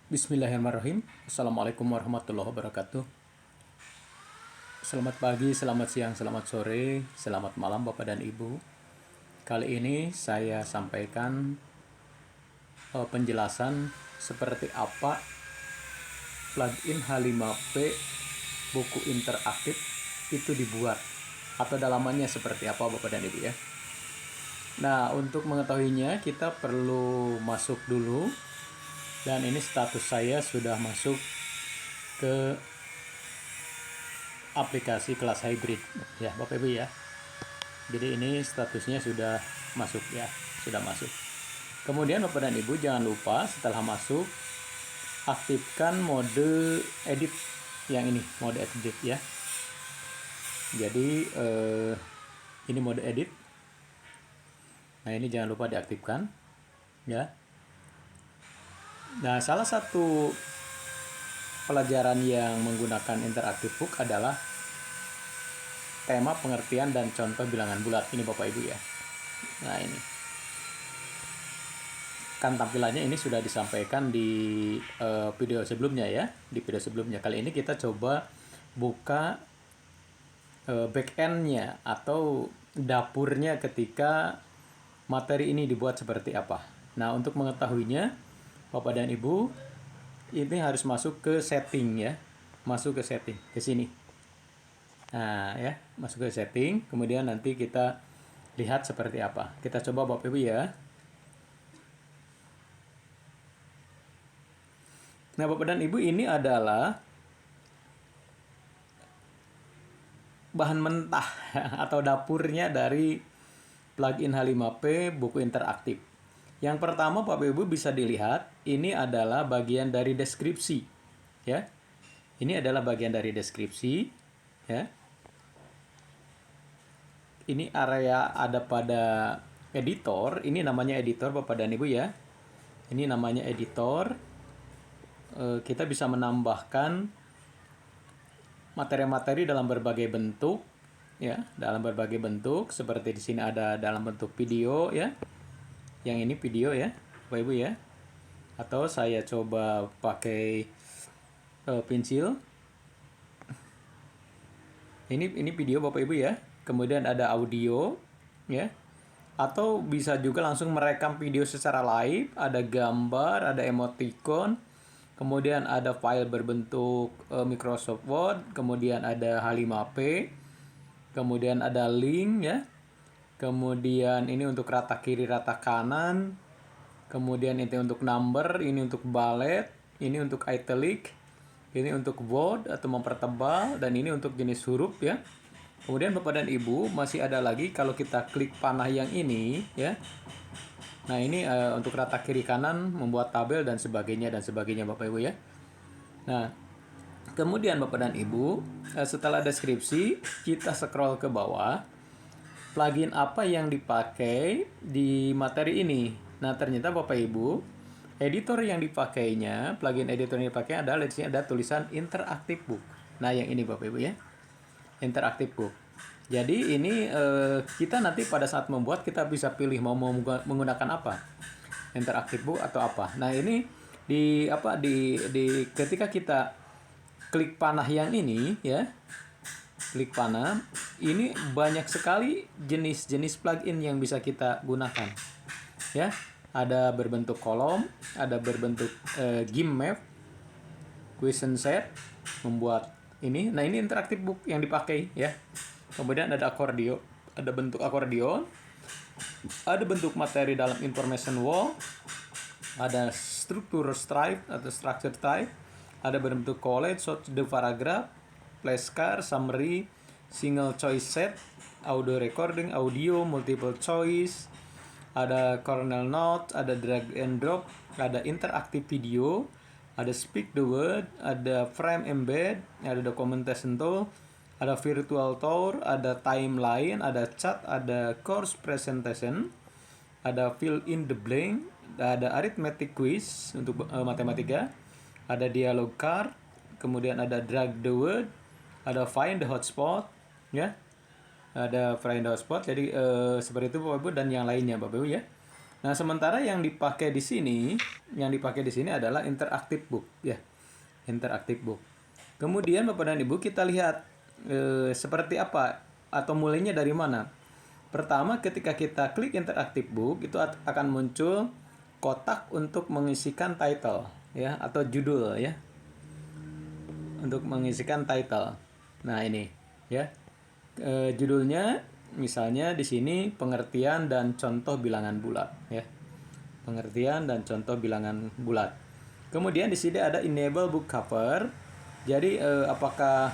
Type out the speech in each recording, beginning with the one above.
Bismillahirrahmanirrahim. Assalamualaikum warahmatullahi wabarakatuh. Selamat pagi, selamat siang, selamat sore, selamat malam Bapak dan Ibu. Kali ini saya sampaikan penjelasan seperti apa plugin H5P buku interaktif itu dibuat atau dalamannya seperti apa Bapak dan Ibu ya. Nah, untuk mengetahuinya kita perlu masuk dulu. Dan ini status saya sudah masuk ke aplikasi kelas hybrid ya Bapak Ibu ya. Jadi ini statusnya sudah masuk ya, sudah masuk. Kemudian Bapak dan Ibu jangan lupa setelah masuk aktifkan mode edit yang ini, mode edit ya. Jadi ini mode edit. Nah, ini jangan lupa diaktifkan ya. Nah, salah satu pelajaran yang menggunakan interactive book adalah tema pengertian dan contoh bilangan bulat. Ini Bapak Ibu ya. Nah, ini kan tampilannya ini sudah disampaikan di video sebelumnya ya. Di video sebelumnya. Kali ini kita coba buka backend-nya atau dapurnya ketika materi ini dibuat seperti apa. Nah, untuk mengetahuinya Bapak dan Ibu ini harus masuk ke setting ya. Masuk ke setting ke sini. Nah, ya, masuk ke setting, kemudian nanti kita lihat seperti apa. Kita coba Bapak Ibu ya. Nah, Bapak dan Ibu, ini adalah bahan mentah atau dapurnya dari plugin H5P buku interaktif. Yang pertama Bapak Ibu bisa dilihat, ini adalah bagian dari deskripsi ya. Ini adalah bagian dari deskripsi ya. Ini area ada pada editor, ini namanya editor Bapak dan Ibu ya. Ini namanya editor. Kita bisa menambahkan materi-materi dalam berbagai bentuk ya, dalam berbagai bentuk seperti di sini ada dalam bentuk video ya. Yang ini video ya, Bapak Ibu ya. Atau saya coba pakai pensil. Ini video Bapak Ibu ya. Kemudian ada audio ya. Atau bisa juga langsung merekam video secara live, ada gambar, ada emoticon, kemudian ada file berbentuk Microsoft Word, kemudian ada H5P, kemudian ada link ya. Kemudian ini untuk rata kiri, rata kanan. Kemudian ini untuk number, ini untuk bullet, ini untuk italic, ini untuk bold atau mempertebal, dan ini untuk jenis huruf ya. Kemudian Bapak dan Ibu masih ada lagi kalau kita klik panah yang ini ya. Nah, ini untuk rata kiri kanan, membuat tabel dan sebagainya Bapak Ibu ya. Nah, kemudian Bapak dan Ibu setelah deskripsi kita scroll ke bawah. Plugin apa yang dipakai di materi ini? Nah, ternyata Bapak Ibu, editor yang dipakainya, plugin editor yang dipakai adalah di sini ada tulisan Interactive Book. Nah, yang ini Bapak Ibu ya. Interactive Book. Jadi ini kita nanti pada saat membuat kita bisa pilih mau menggunakan apa? Interactive Book atau apa. Nah, ini di ketika kita klik panah yang ini ya. Klik panah, ini banyak sekali jenis-jenis plugin yang bisa kita gunakan ya. Ada berbentuk kolom, ada berbentuk GIMP map, question set, membuat ini. Nah, ini interactive book yang dipakai ya. Kemudian ada akordio, ada bentuk akordeon, ada bentuk materi dalam information wall, ada struktur stripe atau structure type, ada berbentuk collage, short the paragraph, flashcard, summary, single choice set, audio recording, audio, multiple choice, ada kernel note, ada drag and drop, ada interactive video, ada speak the word, ada frame embed, ada documentation tool, ada virtual tour, ada timeline, ada chat, ada course presentation, ada fill in the blank, ada arithmetic quiz untuk matematika, ada dialog card, kemudian ada drag the word, ada find the hotspot ya, ada find the hotspot. Jadi seperti itu Bapak Ibu, dan yang lainnya Bapak Ibu ya. Nah, sementara yang dipakai di sini, adalah interactive book ya. Interactive book. Kemudian Bapak dan Ibu kita lihat seperti apa atau mulainya dari mana. Pertama, ketika kita klik interactive book itu akan muncul kotak untuk mengisikan title ya atau judul ya. Untuk mengisikan title. Nah, ini ya. Judulnya misalnya di sini pengertian dan contoh bilangan bulat ya. Pengertian dan contoh bilangan bulat. Kemudian di sini ada enable book cover. Jadi apakah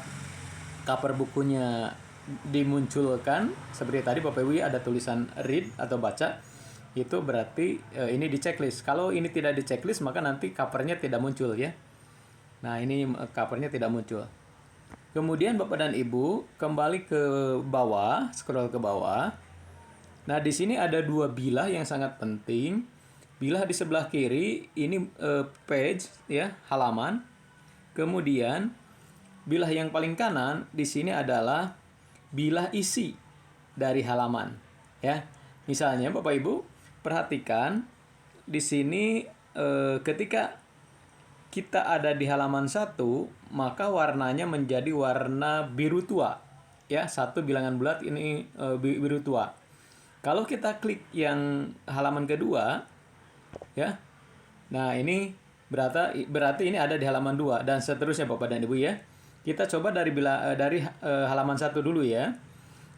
cover bukunya dimunculkan seperti tadi Bapak Ibu ada tulisan read atau baca, itu berarti ini di checklist. Kalau ini tidak di checklist maka nanti covernya tidak muncul ya. Nah, ini covernya tidak muncul. Kemudian Bapak dan Ibu kembali ke bawah, scroll ke bawah. Nah, di sini ada dua bilah yang sangat penting. Bilah di sebelah kiri ini page ya, halaman. Kemudian bilah yang paling kanan di sini adalah bilah isi dari halaman ya. Misalnya Bapak Ibu perhatikan di sini ketika kita ada di halaman 1, maka warnanya menjadi warna biru tua. Ya, satu bilangan bulat ini biru tua. Kalau kita klik yang halaman kedua, ya. Nah, ini berarti ini ada di halaman 2 dan seterusnya Bapak dan Ibu ya. Kita coba dari halaman 1 dulu ya.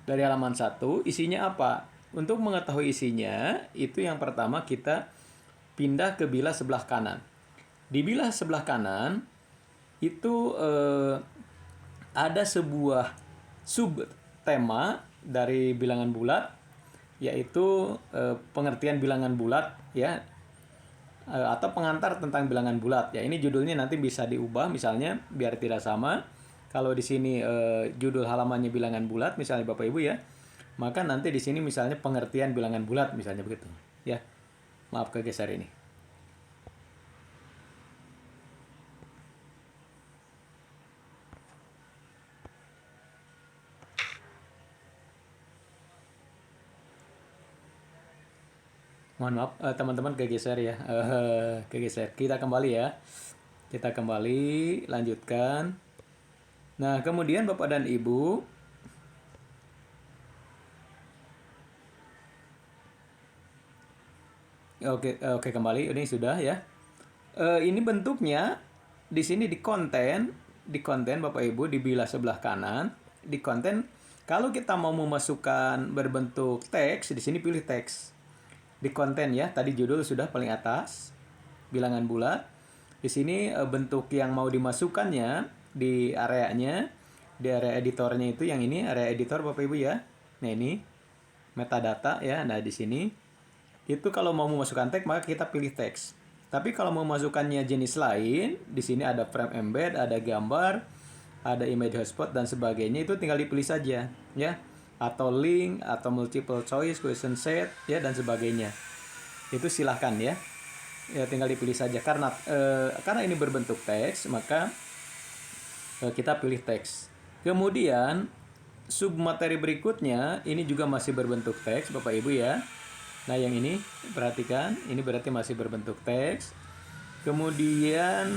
Dari halaman 1, isinya apa? Untuk mengetahui isinya, itu yang pertama kita pindah ke bilah sebelah kanan. Di bilah sebelah kanan itu ada sebuah subtema dari bilangan bulat, yaitu pengertian bilangan bulat ya, atau pengantar tentang bilangan bulat ya. Ini judulnya nanti bisa diubah misalnya biar tidak sama. Kalau di sini judul halamannya bilangan bulat misalnya Bapak Ibu ya, maka nanti di sini misalnya pengertian bilangan bulat misalnya begitu ya. Maaf kegeser ini. Mohon maaf teman-teman kegeser ya. Kegeser. Kita kembali ya. Kita kembali lanjutkan. Nah, kemudian Bapak dan Ibu Oke kembali ini sudah ya. Ini bentuknya di sini di konten Bapak Ibu di bilah sebelah kanan, di konten kalau kita mau memasukkan berbentuk teks di sini pilih teks. Di konten ya, tadi judul sudah paling atas, bilangan bulat. Di sini bentuk yang mau dimasukkannya di areanya, di area editornya itu yang ini area editor Bapak Ibu ya. Nah, ini metadata ya. Nah, di sini itu kalau mau memasukkan teks maka kita pilih teks. Tapi kalau mau memasukkannya jenis lain, di sini ada frame embed, ada gambar, ada image hotspot dan sebagainya, itu tinggal dipilih saja ya. Atau link atau multiple choice, question set ya dan sebagainya. Itu silahkan ya. Ya tinggal dipilih saja karena ini berbentuk teks maka kita pilih teks. Kemudian submateri berikutnya ini juga masih berbentuk teks Bapak Ibu ya. Nah, yang ini perhatikan, ini berarti masih berbentuk teks. Kemudian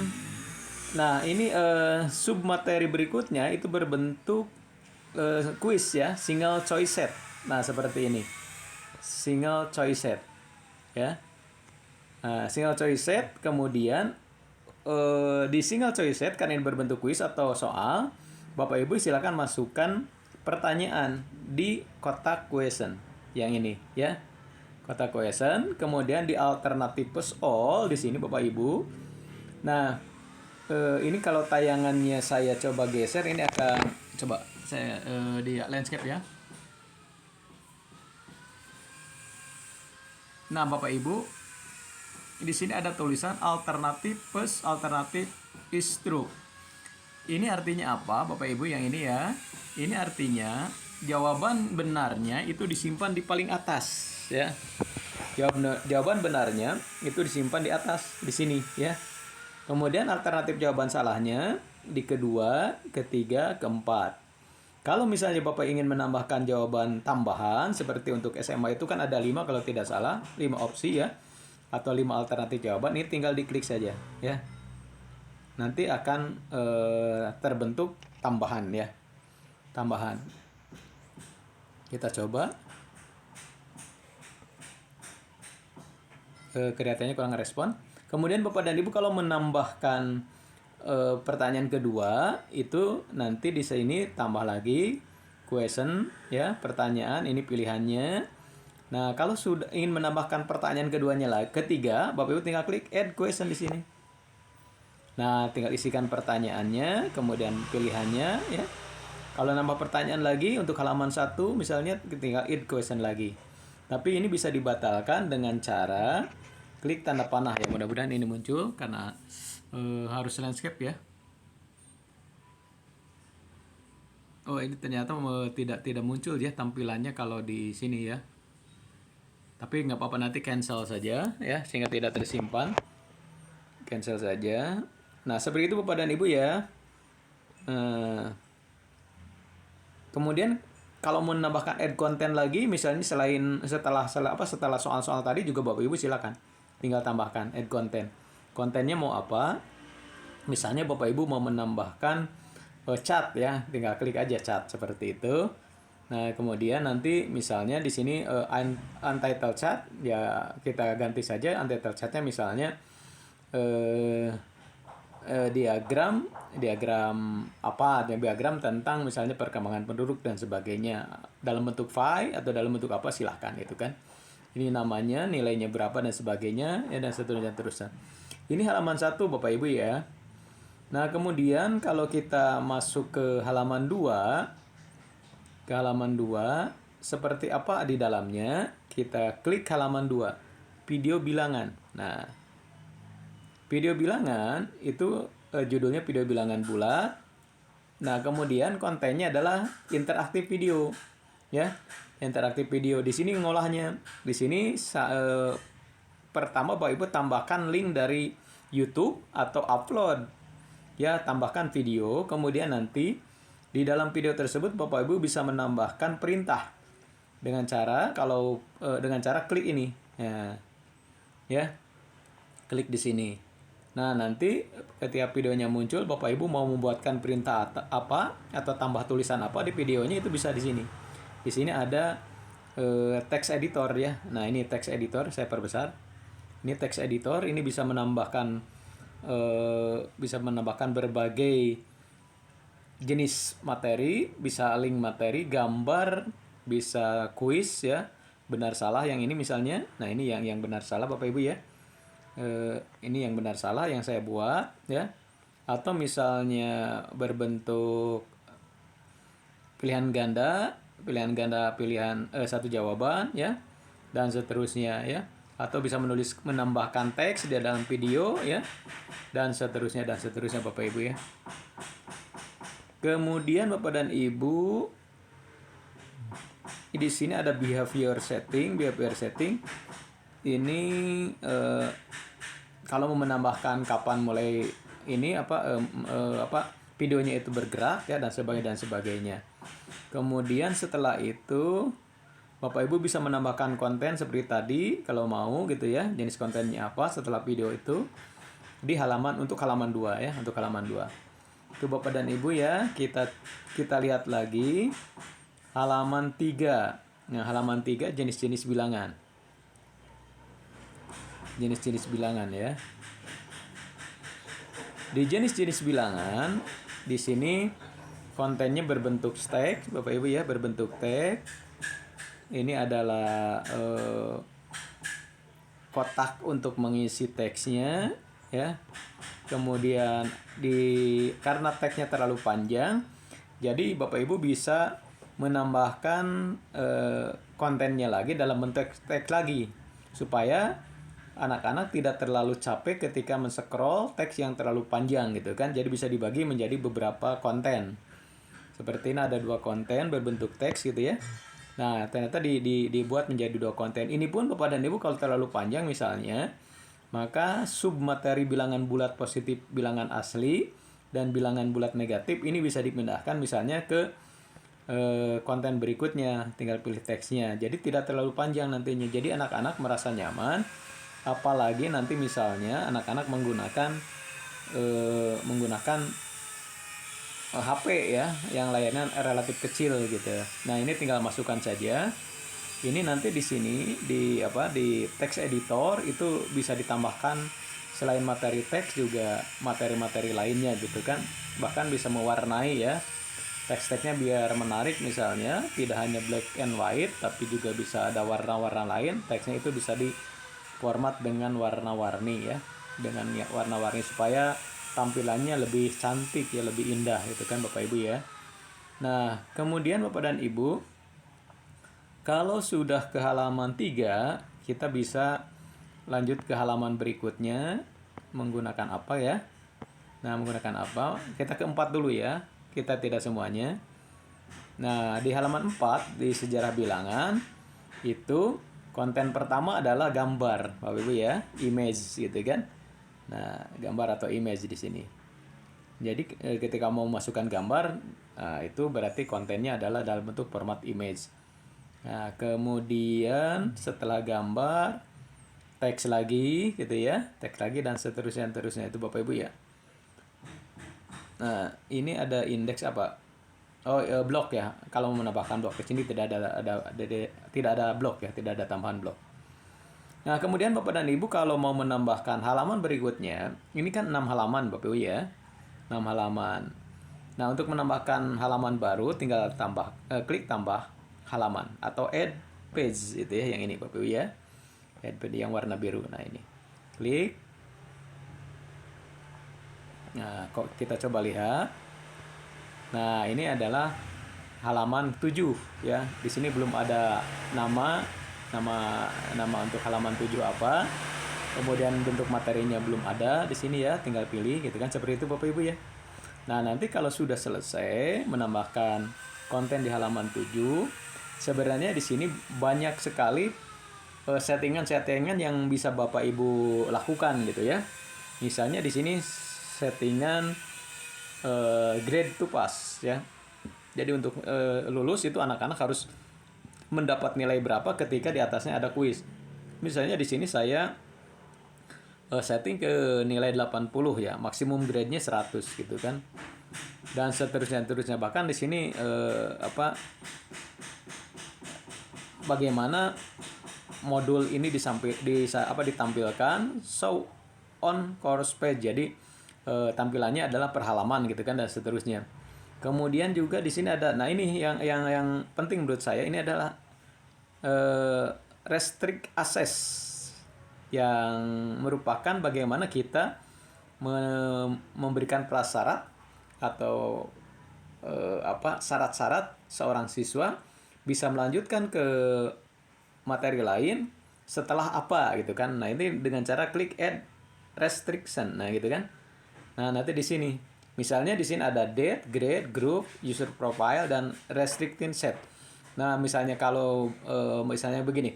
nah, ini submateri berikutnya itu berbentuk quiz ya, single choice set. Nah, seperti ini. Single choice set. Ya. Nah, single choice set kemudian di single choice set karena ini berbentuk quiz atau soal, Bapak Ibu silakan masukkan pertanyaan di kotak question yang ini ya. Kotak question, kemudian di alternatives all di sini Bapak Ibu. Nah, ini kalau tayangannya saya coba geser ini akan coba saya di landscape ya. Nah, Bapak Ibu, di sini ada tulisan alternatives, alternative is true. Ini artinya apa, Bapak Ibu yang ini ya? Ini artinya jawaban benarnya itu disimpan di paling atas ya. Jawaban benarnya itu disimpan di atas di sini ya. Kemudian alternatif jawaban salahnya di kedua, ketiga, keempat. Kalau misalnya Bapak ingin menambahkan jawaban tambahan, seperti untuk SMA itu kan ada 5 kalau tidak salah, 5 opsi ya, atau 5 alternatif jawaban, ini tinggal diklik saja ya. Nanti akan terbentuk tambahan ya. Tambahan. Kita coba. Kelihatannya kurang respon. Kemudian Bapak dan Ibu kalau menambahkan pertanyaan kedua itu nanti di sini tambah lagi question ya, pertanyaan ini pilihannya. Nah, kalau sudah ingin menambahkan pertanyaan keduanya lagi, ketiga, Bapak Ibu tinggal klik add question di sini. Nah, tinggal isikan pertanyaannya, kemudian pilihannya ya. Kalau nambah pertanyaan lagi untuk halaman 1 misalnya tinggal add question lagi. Tapi ini bisa dibatalkan dengan cara klik tanda panah ya. Mudah-mudahan ini muncul karena harus landscape ya. Oh, ini ternyata tidak muncul ya tampilannya kalau di sini ya. Tapi nggak apa-apa, nanti cancel saja ya sehingga tidak tersimpan. Cancel saja. Nah, seperti itu Bapak dan Ibu ya. Kemudian kalau mau menambahkan add content lagi, misalnya setelah soal-soal tadi juga Bapak Ibu silakan tinggal tambahkan add content. Kontennya mau apa? Misalnya Bapak Ibu mau menambahkan chat ya, tinggal klik aja chat seperti itu. Nah, kemudian nanti misalnya di sini untitled chat ya, kita ganti saja untitled chatnya misalnya diagram apa, diagram tentang misalnya perkembangan penduduk dan sebagainya dalam bentuk file atau dalam bentuk apa, silahkan itu kan. Ini namanya, nilainya berapa dan sebagainya ya, dan seterusnya. Ini halaman 1 Bapak Ibu ya. Nah, kemudian kalau kita masuk ke halaman 2, seperti apa di dalamnya, kita klik halaman 2, video bilangan. Nah, video bilangan itu judulnya video bilangan bulat. Nah, kemudian kontennya adalah interaktif video. Ya, interaktif video. Di sini ngolahnya. Di sini pertama Bapak Ibu tambahkan link dari YouTube atau upload. Ya, tambahkan video, kemudian nanti di dalam video tersebut Bapak Ibu bisa menambahkan perintah dengan cara klik ini. Ya. Klik di sini. Nah, nanti ketika videonya muncul, Bapak Ibu mau membuatkan perintah apa atau tambah tulisan apa di videonya, itu bisa di sini. Di sini ada text editor ya. Nah, ini text editor, saya perbesar. Ini text editor, ini bisa menambahkan berbagai jenis materi, bisa link materi, gambar, bisa kuis ya, benar salah yang ini misalnya. Nah, ini yang benar salah Bapak Ibu ya. Ini yang benar salah yang saya buat ya, atau misalnya berbentuk pilihan ganda satu jawaban ya, dan seterusnya ya, atau bisa menambahkan teks di dalam video ya, dan seterusnya Bapak Ibu ya. Kemudian Bapak dan Ibu di sini ada behavior setting. Ini kalau mau menambahkan kapan mulai ini videonya itu bergerak ya, dan sebagainya. Kemudian setelah itu Bapak Ibu bisa menambahkan konten seperti tadi kalau mau gitu ya, jenis kontennya apa setelah video itu di untuk halaman 2 ya, untuk halaman 2. Itu Bapak dan Ibu ya, kita lihat lagi halaman 3. Nah, halaman 3 jenis-jenis bilangan. Jenis-jenis bilangan ya. Di jenis-jenis bilangan di sini kontennya berbentuk teks, Bapak Ibu ya, berbentuk teks. Ini adalah kotak untuk mengisi teksnya ya. Kemudian karena teksnya terlalu panjang, jadi Bapak Ibu bisa menambahkan kontennya lagi dalam bentuk teks lagi supaya anak-anak tidak terlalu capek ketika men-scroll teks yang terlalu panjang gitu kan. Jadi bisa dibagi menjadi beberapa konten. Seperti ini ada 2 konten berbentuk teks gitu ya. Nah, ternyata dibuat menjadi 2 konten. Ini pun Bapak dan Ibu kalau terlalu panjang misalnya, maka submateri bilangan bulat positif, bilangan asli, dan bilangan bulat negatif ini bisa dipindahkan misalnya ke konten berikutnya, tinggal pilih teksnya. Jadi tidak terlalu panjang nantinya. Jadi anak-anak merasa nyaman. Apalagi nanti misalnya anak-anak menggunakan HP ya, yang layarnya relatif kecil gitu. Nah ini tinggal masukkan saja. Ini nanti di sini di text editor itu bisa ditambahkan selain materi teks juga materi-materi lainnya gitu kan. Bahkan bisa mewarnai ya. Teks-teksnya biar menarik misalnya, tidak hanya black and white tapi juga bisa ada warna-warna lain. Teksnya itu bisa di format dengan warna-warni ya. Dengan warna-warni supaya tampilannya lebih cantik ya, lebih indah gitu kan Bapak Ibu ya. Nah, kemudian Bapak dan Ibu, kalau sudah ke halaman 3, kita bisa lanjut ke halaman berikutnya menggunakan apa ya? Nah, menggunakan apa? Kita ke 4 dulu ya. Kita tidak semuanya. Nah, di halaman 4 di sejarah bilangan itu konten pertama adalah gambar, Bapak Ibu ya, image gitu kan. Nah, gambar atau image di sini. Jadi ketika mau masukkan gambar, nah, itu berarti kontennya adalah dalam bentuk format image. Nah, kemudian setelah gambar, teks lagi gitu ya, teks lagi dan seterusnya itu Bapak Ibu ya. Nah, ini ada indeks apa? Oh, blok ya. Kalau mau menambahkan blok ke sini tidak ada blok ya, tidak ada tambahan blok. Nah, kemudian Bapak dan Ibu kalau mau menambahkan halaman berikutnya, ini kan 6 halaman Bapak Ibu ya. 6 halaman. Nah, untuk menambahkan halaman baru tinggal klik tambah halaman atau add page itu ya, yang ini Bapak Ibu ya. Add page yang warna biru. Nah, ini. Klik. Nah, kok kita coba lihat. Nah, ini adalah halaman 7 ya. Di sini belum ada nama untuk halaman 7 apa. Kemudian bentuk materinya belum ada di sini ya, tinggal pilih gitu kan, seperti itu Bapak Ibu ya. Nah, nanti kalau sudah selesai menambahkan konten di halaman 7, sebenarnya di sini banyak sekali settingan-settingan yang bisa Bapak Ibu lakukan gitu ya. Misalnya di sini settingan grade to pass ya. Jadi untuk lulus itu anak-anak harus mendapat nilai berapa ketika di atasnya ada kuis. Misalnya di sini saya setting ke nilai 80 ya, maksimum grade-nya 100 gitu kan. Dan seterusnya. Bahkan di sini bagaimana modul ini ditampilkan show on course page. Jadi tampilannya adalah per halaman gitu kan, dan seterusnya. Kemudian juga di sini ada, nah ini yang penting menurut saya, ini adalah restrict access, yang merupakan bagaimana kita memberikan prasyarat atau syarat-syarat seorang siswa bisa melanjutkan ke materi lain setelah apa gitu kan. Nah, ini dengan cara klik add restriction. Nah, gitu kan. Nah, nanti di sini misalnya di sini ada date, grade, group, user profile, dan restricting set. Nah, misalnya kalau misalnya begini,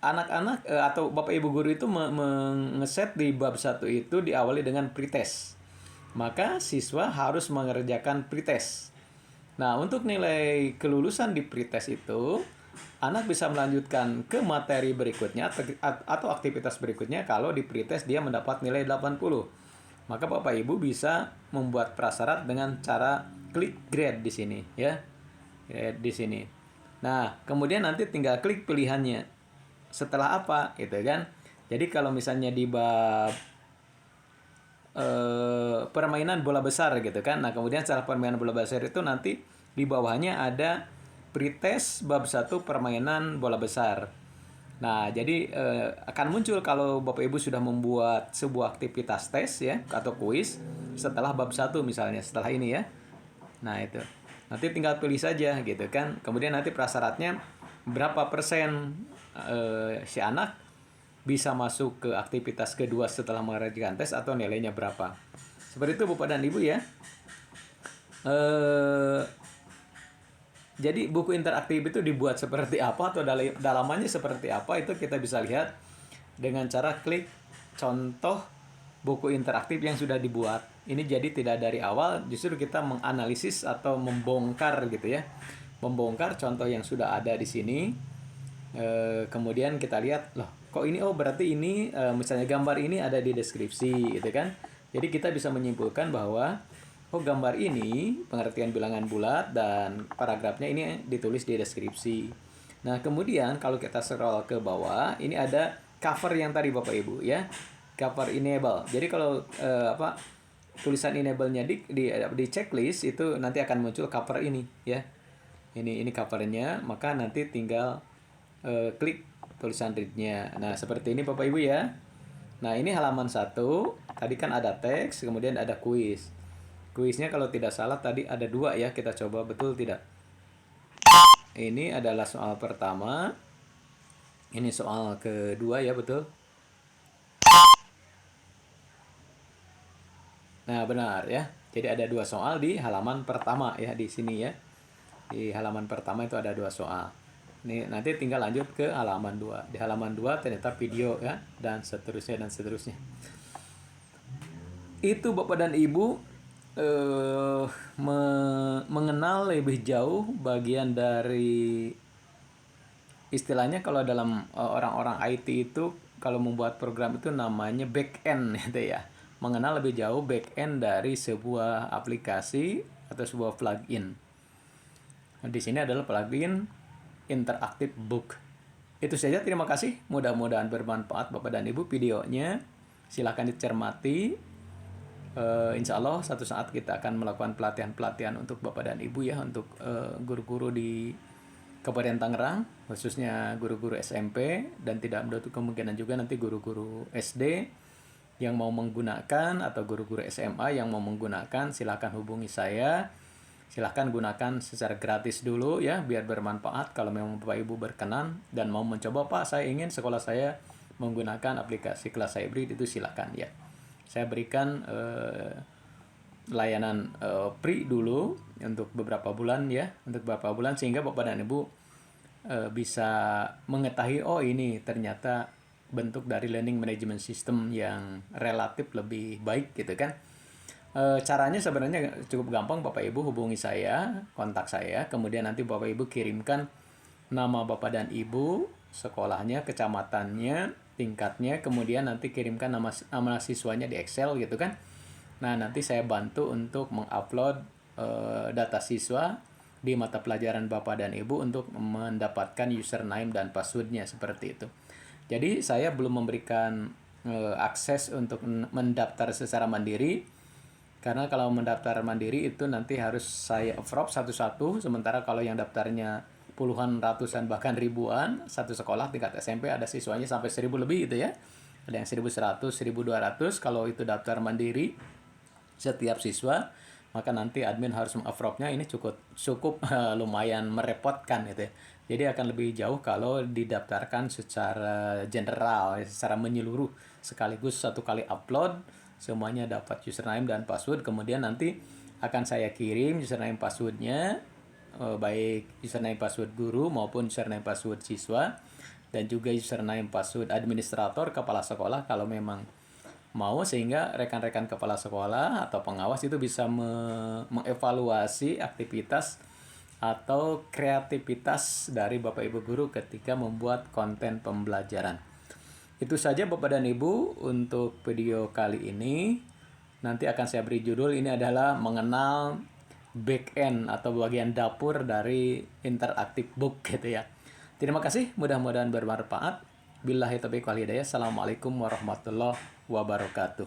anak-anak atau Bapak Ibu guru itu mengeset di bab 1 itu diawali dengan pretest. Maka siswa harus mengerjakan pretest. Nah, untuk nilai kelulusan di pretest itu, anak bisa melanjutkan ke materi berikutnya atau aktivitas berikutnya kalau di pretest dia mendapat nilai 80. Maka Bapak Ibu bisa membuat prasyarat dengan cara klik grade di sini ya. Grade di sini. Nah, kemudian nanti tinggal klik pilihannya. Setelah apa gitu kan. Jadi kalau misalnya di bab permainan bola besar gitu kan. Nah, kemudian setelah permainan bola besar itu nanti di bawahnya ada pretest bab 1 permainan bola besar. Nah, jadi akan muncul kalau Bapak Ibu sudah membuat sebuah aktivitas tes ya atau kuis setelah bab 1 misalnya, setelah ini ya. Nah, itu. Nanti tinggal pilih saja gitu kan. Kemudian nanti prasyaratnya berapa persen si anak bisa masuk ke aktivitas kedua setelah mengerjakan tes atau nilainya berapa. Seperti itu Bapak dan Ibu ya. Jadi buku interaktif itu dibuat seperti apa atau dalamannya seperti apa, itu kita bisa lihat dengan cara klik contoh buku interaktif yang sudah dibuat. Ini jadi tidak dari awal, justru kita menganalisis atau membongkar gitu ya. membongkar contoh yang sudah ada di sini. Kemudian kita lihat, loh kok ini, oh berarti ini misalnya gambar ini ada di deskripsi gitu kan. Jadi kita bisa menyimpulkan bahwa oh gambar ini pengertian bilangan bulat dan paragrafnya ini ditulis di deskripsi. Nah kemudian kalau kita scroll ke bawah, ini ada cover yang tadi Bapak Ibu ya, cover enable. Jadi kalau tulisan enable-nya di checklist itu nanti akan muncul cover ini ya. Ini covernya, maka nanti tinggal klik tulisan read-nya. Nah, seperti ini Bapak Ibu ya. Nah, ini halaman 1. Tadi kan ada teks, kemudian ada kuis. Kuisnya kalau tidak salah tadi ada 2 ya. Kita coba betul tidak? Ini adalah soal pertama. Ini soal kedua ya, betul? Nah, benar ya. Jadi ada 2 soal di halaman pertama ya, di sini ya. Di halaman pertama itu ada 2 soal. Ini nanti tinggal lanjut ke halaman 2. Di halaman 2 ternyata video ya, dan seterusnya dan seterusnya. Itu Bapak dan Ibu mengenal lebih jauh bagian dari istilahnya kalau dalam orang-orang IT itu kalau membuat program itu namanya back end gitu ya. Mengenal lebih jauh back end dari sebuah aplikasi atau sebuah plugin. Di sini adalah plugin Interactive Book. Itu saja, terima kasih. Mudah-mudahan bermanfaat Bapak dan Ibu videonya. Silahkan dicermati. Insya Allah satu saat kita akan melakukan pelatihan-pelatihan untuk Bapak dan Ibu ya, untuk guru-guru di Kabupaten Tangerang, khususnya guru-guru SMP, dan tidak menutup kemungkinan juga nanti guru-guru SD yang mau menggunakan atau guru-guru SMA yang mau menggunakan, silahkan hubungi saya. Silahkan gunakan secara gratis dulu ya, biar bermanfaat. Kalau memang Bapak Ibu berkenan dan mau mencoba, Pak saya ingin sekolah saya menggunakan aplikasi kelas hybrid, itu silahkan ya. Saya berikan layanan free dulu untuk beberapa bulan ya, untuk beberapa bulan, sehingga Bapak dan Ibu bisa mengetahui oh ini ternyata bentuk dari learning management system yang relatif lebih baik gitu kan. Caranya sebenarnya cukup gampang. Bapak Ibu hubungi saya, kontak saya, kemudian nanti Bapak Ibu kirimkan nama Bapak dan Ibu, sekolahnya, kecamatannya, tingkatnya, kemudian nanti kirimkan nama siswanya di Excel gitu kan. Nah, nanti saya bantu untuk mengupload data siswa di mata pelajaran Bapak dan Ibu untuk mendapatkan username dan passwordnya seperti itu. Jadi saya belum memberikan akses untuk mendaftar secara mandiri, karena kalau mendaftar mandiri itu nanti harus saya approve satu-satu, sementara kalau yang daftarnya puluhan, ratusan, bahkan ribuan, satu sekolah tingkat SMP ada siswanya sampai 1000 lebih gitu ya. Ada yang 1100, 1200 kalau itu daftar mandiri setiap siswa, maka nanti admin harus meng-approve-nya. Ini cukup lumayan merepotkan gitu ya. Jadi akan lebih jauh kalau didaftarkan secara general, secara menyeluruh, sekaligus satu kali upload semuanya dapat username dan password. Kemudian nanti akan saya kirim username passwordnya, baik username password guru maupun username password siswa, dan juga username password administrator kepala sekolah kalau memang mau, sehingga rekan-rekan kepala sekolah atau pengawas itu bisa mengevaluasi aktivitas atau kreativitas dari Bapak Ibu guru ketika membuat konten pembelajaran. Itu saja Bapak dan Ibu untuk video kali ini. Nanti akan saya beri judul, ini adalah mengenal back end atau bagian dapur dari Interactive Book gitu ya. Terima kasih, mudah-mudahan bermanfaat. Billahi taufiq wal hidayah. Assalamualaikum warahmatullahi wabarakatuh.